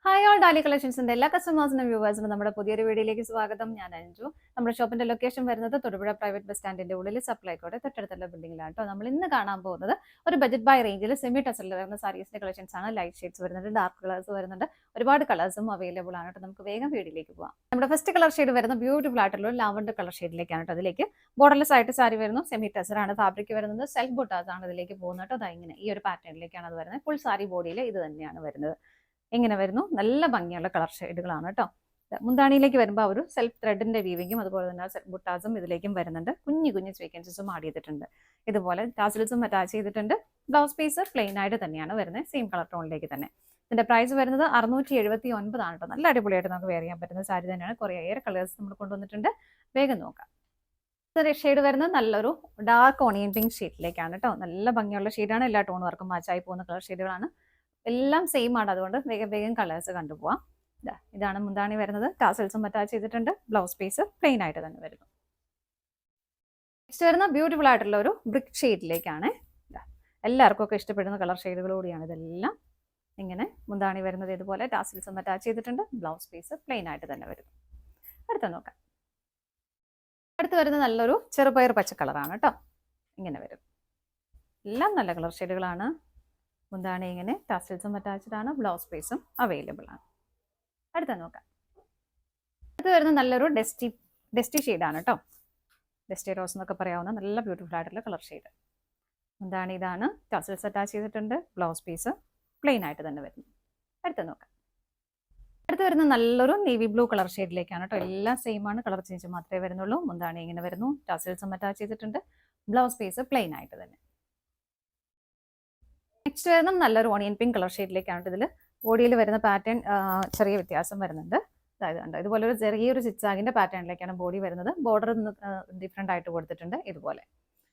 Hi all ഡാലി കളക്ഷൻസിന്റെ എല്ലാ കസ്റ്റമേഴ്സിനും വ്യൂവേഴ്സിനും നമ്മുടെ പുതിയൊരു വീഡിയോയിലേക്ക് സ്വാഗതം. ഞാൻ അഞ്ജു. നമ്മുടെ ഷോപ്പിന്റെ ലൊക്കേഷൻ വരുന്നത് തൊടുപുഴ പ്രൈവറ്റ് ബസ് സ്റ്റാൻഡിന്റെ ഉള്ളിൽ സപ്ലൈക്കോടെ തൊട്ടടുത്തുള്ള ബിൽഡിംഗിലാണ് കേട്ടോ. നമ്മൾ ഇന്ന് കാണാൻ പോകുന്നത് ഒരു ബജറ്റ് ബൈ റേഞ്ചിൽ സെമി ടസറിൽ വരുന്ന സാരീസിന്റെ കളക്ഷൻസ് ആണ്. ലൈറ്റ് ഷെയ്ഡ്സ് വരുന്നുണ്ട്, ഡാർക്ക് കളേഴ്സ് വരുന്നുണ്ട്, ഒരുപാട് കളേഴ്സും അവൈലബിൾ ആണ് കേട്ടോ. നമുക്ക് വേഗം വീഡിയോയിലേക്ക് പോകാം. നമ്മുടെ ഫസ്റ്റ് കളർ ഷെയ്ഡ് വരുന്ന ബ്യൂട്ടിഫുൾ ആയിട്ടുള്ള ലാവൻഡർ കളർ ഷെയ്ഡിലേക്കാണ് കേട്ടോ. അതിലേക്ക് ബോർഡർലെസ് ആയിട്ട് സാരി വരുന്നു, സെമി ടസർ ആണ് ഫാബ്രിക് വരുന്നത്, സെൽഫ് ബുട്ടാസ് ആണ് ഇതിലേക്ക് പോകുന്നത് കേട്ടോ. അതാ ഇങ്ങനെ ഈ ഒരു പാറ്റേണിലേക്കാണ് അത് വരുന്നത്. ഫുൾ സാരി ബോഡിയിൽ ഇത് തന്നെയാണ് വരുന്നത്. എങ്ങനെ വരുന്നു, നല്ല ഭംഗിയുള്ള കളർ ഷെയ്ഡുകളാണ് കേട്ടോ. മുന്താണിയിലേക്ക് വരുമ്പോൾ ഒരു സെൽഫ് ത്രെഡിന്റെ വീവിങ്ങും അതുപോലെ തന്നെ സെൽഫ് ബുട്ടാസും ഇതിലേക്കും വരുന്നുണ്ട്. കുഞ്ഞു കുഞ്ഞു സ്വീക്കൻസസും ആഡ് ചെയ്തിട്ടുണ്ട്. ഇതുപോലെ ടാസിൽസും അറ്റാച്ച് ചെയ്തിട്ടുണ്ട്. ബ്ലൗസ് പീസ് പ്ലെയിൻ ആയിട്ട് തന്നെയാണ് വരുന്നത്, സെയിം കളർ ടോണിലേക്ക് തന്നെ. ഇതിന്റെ പ്രൈസ് വരുന്നത് 679 ആണ് കേട്ടോ. നല്ല അടിപൊളിയായിട്ട് നമുക്ക് വെയർ ചെയ്യാൻ പറ്റുന്ന സാരി തന്നെയാണ്. കുറേയേറെ കളേഴ്സ് നമ്മൾ കൊണ്ടുവന്നിട്ടുണ്ട്. വേഗം നോക്കാം. ഷെയ്ഡ് വരുന്നത് നല്ലൊരു ഡാർക്ക് ഓണിയൻ പിങ്ക് ഷെയ്ഡിലേക്കാണ് കേട്ടോ. നല്ല ഭംഗിയുള്ള ഷെയ്ഡാണ്. എല്ലാ ടോൺ വർക്കും മാച്ചായി പോകുന്ന കളർ ഷെയ്ഡുകളാണ്. എല്ലാം സെയിം ആണ്, അതുകൊണ്ട് വേഗം വേഗം കളേഴ്സ് കണ്ടുപോവാം. ഇതാണ് മുന്താണി വരുന്നത്. ടാസൽസും അറ്റാച്ച് ചെയ്തിട്ടുണ്ട്. ബ്ലൗസ് പീസ് പ്ലെയിൻ ആയിട്ട് തന്നെ വരുന്നു. നെക്സ്റ്റ് വരുന്ന ബ്യൂട്ടിഫുൾ ആയിട്ടുള്ള ഒരു ബ്രിക്ക് ഷെയ്ഡിലേക്കാണ്. എല്ലാവർക്കും ഒക്കെ ഇഷ്ടപ്പെടുന്ന കളർ ഷെയ്ഡുകളോടെയാണ് ഇതെല്ലാം. ഇങ്ങനെ മുന്താണി വരുന്നത് ഇതുപോലെ ടാസൽസും അറ്റാച്ച് ചെയ്തിട്ടുണ്ട്. ബ്ലൗസ് പീസ് പ്ലെയിൻ ആയിട്ട് തന്നെ വരുന്നു. അടുത്ത നോക്കാം. അടുത്ത് വരുന്ന നല്ലൊരു ചെറുപയർ പച്ച കളറാണ് കേട്ടോ. ഇങ്ങനെ വരും. എല്ലാം നല്ല കളർ ഷെയ്ഡുകളാണ്. മുന്താണി ഇങ്ങനെ ടാസൽസും അറ്റാച്ച്ഡ് ആണ്. ബ്ലൗസ് പീസും അവൈലബിൾ ആണ്. അടുത്ത നോക്കാം. അടുത്ത് വരുന്ന നല്ലൊരു ഡസ്റ്റി ഷെയ്ഡാണ് കേട്ടോ. ഡസ്റ്റി റോസ് എന്നൊക്കെ പറയാവുന്ന നല്ല ബ്യൂട്ടിഫുൾ ആയിട്ടുള്ള കളർ ഷെയ്ഡ്. മുന്താണി ഇതാണ്, ടാസൽസ് അറ്റാച്ച് ചെയ്തിട്ടുണ്ട്. ബ്ലൗസ് പീസ് പ്ലെയിൻ ആയിട്ട് തന്നെ വരുന്നു. അടുത്ത നോക്കാം. അടുത്ത് വരുന്ന നല്ലൊരു നേവി ബ്ലൂ കളർ ഷെയ്ഡിലേക്കാണ് കേട്ടോ. എല്ലാം സെയിം ആണ്, കളർ ചേഞ്ച് മാത്രമേ വരുന്നുള്ളൂ. മുന്താണി ഇങ്ങനെ വരുന്നു, ടാസൽസും അറ്റാച്ച് ചെയ്തിട്ടുണ്ട്. ബ്ലൗസ് പീസ് പ്ലെയിൻ ആയിട്ട് തന്നെ. നെക്സ്റ്റ് വരുന്ന നല്ലൊരു ഓണിയൻ പിങ്ക് കളർ ഷെയ്ഡിലേക്കാണ്. ഇതിൽ ബോഡിയിൽ വരുന്ന പാറ്റേൺ ചെറിയ വ്യത്യാസം വരുന്നുണ്ട്. അതായത് കണ്ടോ, ഇതുപോലെ ഒരു ചെറിയൊരു സിക്സാഗിന്റെ പാറ്റേണിലേക്കാണ് ബോഡി വരുന്നത്. ബോർഡർ ഡിഫറെൻ്റ് ആയിട്ട് കൊടുത്തിട്ടുണ്ട്. ഇതുപോലെ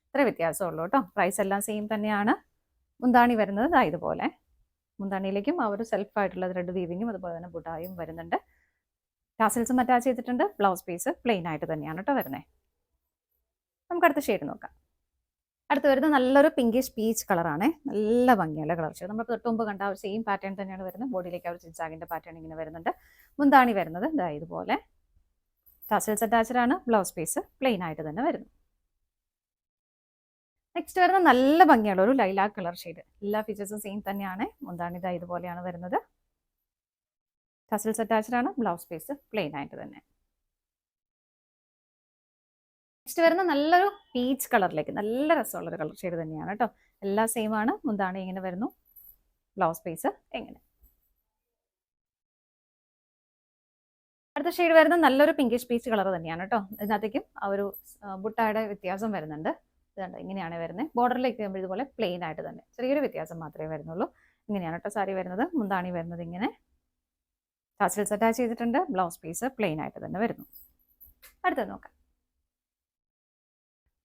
ഇത്ര വ്യത്യാസമുള്ളൂ കേട്ടോ. പ്രൈസ് എല്ലാം സെയിം തന്നെയാണ്. മുന്താണി വരുന്നത് ഇതുപോലെ. മുന്താണിയിലേക്കും ആ ഒരു സെൽഫായിട്ടുള്ള ത്രെഡ് വീവിങ്ങും അതുപോലെ തന്നെ ബുട്ടായും വരുന്നുണ്ട്. ടാസൽസും അറ്റാച്ച് ചെയ്തിട്ടുണ്ട്. ബ്ലൗസ് പീസ് പ്ലെയിൻ ആയിട്ട് തന്നെയാണ് കേട്ടോ വരുന്നത്. നമുക്ക് അടുത്ത ഷെയ്ഡ് നോക്കാം. അടുത്ത് വരുന്നത് നല്ലൊരു പിങ്കിഷ് പീച്ച് കളറാണ്. നല്ല ഭംഗിയുള്ള കളർ ഷെയ്ഡ്. നമ്മൾ തൊട്ട് മുമ്പ് കണ്ട ഒരു സെയിം പാറ്റേൺ തന്നെയാണ് വരുന്നത്. ബോഡിയിലേക്ക് ആ ഒരു സിക്സാഗിന്റെ പാറ്റേൺ ഇങ്ങനെ വരുന്നുണ്ട്. മുന്താണി വരുന്നത് ഇതുപോലെ. ടാസൽസ് അറ്റാച്ച്ഡ് ആണ്. ബ്ലൗസ് പീസ് പ്ലെയിൻ ആയിട്ട് തന്നെ വരുന്നു. നെക്സ്റ്റ് വരുന്ന നല്ല ഭംഗിയുള്ള ഒരു ലൈലാക്ക് കളർ ഷെയ്ഡ്. എല്ലാ ഫീച്ചേഴ്സും സെയിം തന്നെയാണ്. മുന്താണി ഇതുപോലെയാണ് വരുന്നത്. ടാസൽസ് അറ്റാച്ച്ഡ് ആണ്. ബ്ലൗസ് പീസ് പ്ലെയിൻ ആയിട്ട് തന്നെ. നെക്സ്റ്റ് വരുന്ന നല്ലൊരു പീച്ച് കളറിലേക്ക് നല്ല രസമുള്ളൊരു കളർ ഷെയ്ഡ് തന്നെയാണ് കേട്ടോ. എല്ലാം സെയിം ആണ്. മുന്താണി ഇങ്ങനെ വരുന്നു. ബ്ലൗസ് പീസ് എങ്ങനെ. അടുത്ത ഷെയ്ഡ് വരുന്ന നല്ലൊരു പിങ്കിഷ് പീച്ച് കളർ തന്നെയാണ് കേട്ടോ. ഇതിനകത്തേക്കും ആ ഒരു ബുട്ടായുടെ വ്യത്യാസം വരുന്നുണ്ട്. ഇതുണ്ട്, ഇങ്ങനെയാണ് വരുന്നത്. ബോർഡറിലേക്ക് വരുമ്പോൾ ഇതുപോലെ പ്ലെയിൻ ആയിട്ട് തന്നെ ചെറിയൊരു വ്യത്യാസം മാത്രമേ വരുന്നുള്ളൂ. ഇങ്ങനെയാണ് കേട്ടോ സാരി വരുന്നത്. മുന്താണി വരുന്നത് ഇങ്ങനെ. ടാസൽസ് അറ്റാച്ച് ചെയ്തിട്ടുണ്ട്. ബ്ലൗസ് പീസ് പ്ലെയിൻ ആയിട്ട് തന്നെ വരുന്നു. അടുത്തത് നോക്കാം.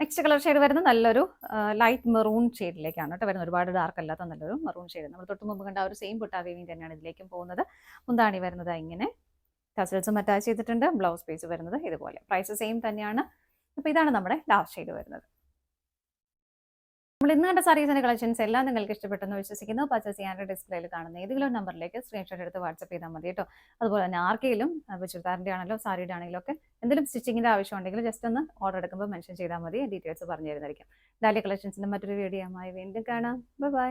നെക്സ്റ്റ് കളർ ഷെയ്ഡ് വരുന്നത് നല്ലൊരു ലൈറ്റ് മെറൂൺ ഷെയ്ഡിലേക്കാണ് കേട്ടോ വരുന്നത്. ഒരുപാട് ഡാർക്ക് അല്ലാത്ത നല്ലൊരു മെറൂൺ ഷെയ്ഡ്. നമ്മൾ തൊട്ട് മുമ്പ് കണ്ട ഒരു സെയിം ബുട്ടാ വീവിങ് തന്നെയാണ് ഇതിലേക്കും പോകുന്നത്. മുന്താണി വരുന്നത് ഇങ്ങനെ. ടസൽസും അറ്റാച്ച് ചെയ്തിട്ടുണ്ട്. ബ്ലൗസ് പീസ് വരുന്നത് ഇതുപോലെ. പ്രൈസ് സെയിം തന്നെയാണ്. അപ്പോൾ ഇതാണ് നമ്മുടെ ലാസ്റ്റ് ഷെയ്ഡ് വരുന്നത്. നമ്മൾ ഇന്ന് കണ്ട സാരീസിന്റെ കളക്ഷൻസ് എല്ലാം നിങ്ങൾക്ക് ഇഷ്ടപ്പെട്ടെന്ന് വിശ്വസിക്കുന്നു. പർച്ചേസ് ചെയ്യാനായിട്ട് ഡിസ്പ്ലേയിൽ കാണുന്ന ഏതെങ്കിലും നമ്പറിലേക്ക് സ്ക്രീൻഷോട്ട് എടുത്ത് വാട്സ്ആപ്പ് ചെയ്താൽ മതി കേട്ടോ. അതുപോലെ തന്നെ ആർക്കെങ്കിലും ചുരിദാറിന്റെ ആണെല്ലോ സാരിയുടെ ആണെങ്കിലും ഒക്കെ എന്തെങ്കിലും സ്റ്റിച്ചിങ്ങിന്റെ ആവശ്യം ഉണ്ടെങ്കിൽ ജസ്റ്റ് ഒന്ന് ഓർഡർ എടുക്കുമ്പോൾ മെൻഷൻ ചെയ്താൽ മതി. ഡീറ്റെയിൽസ് പറഞ്ഞു തരുന്നതായിരിക്കും. ഡാലി കളക്ഷൻസിന്റെ മറ്റൊരു വീഡിയോയുമായി വീണ്ടും കാണാം. ബൈ.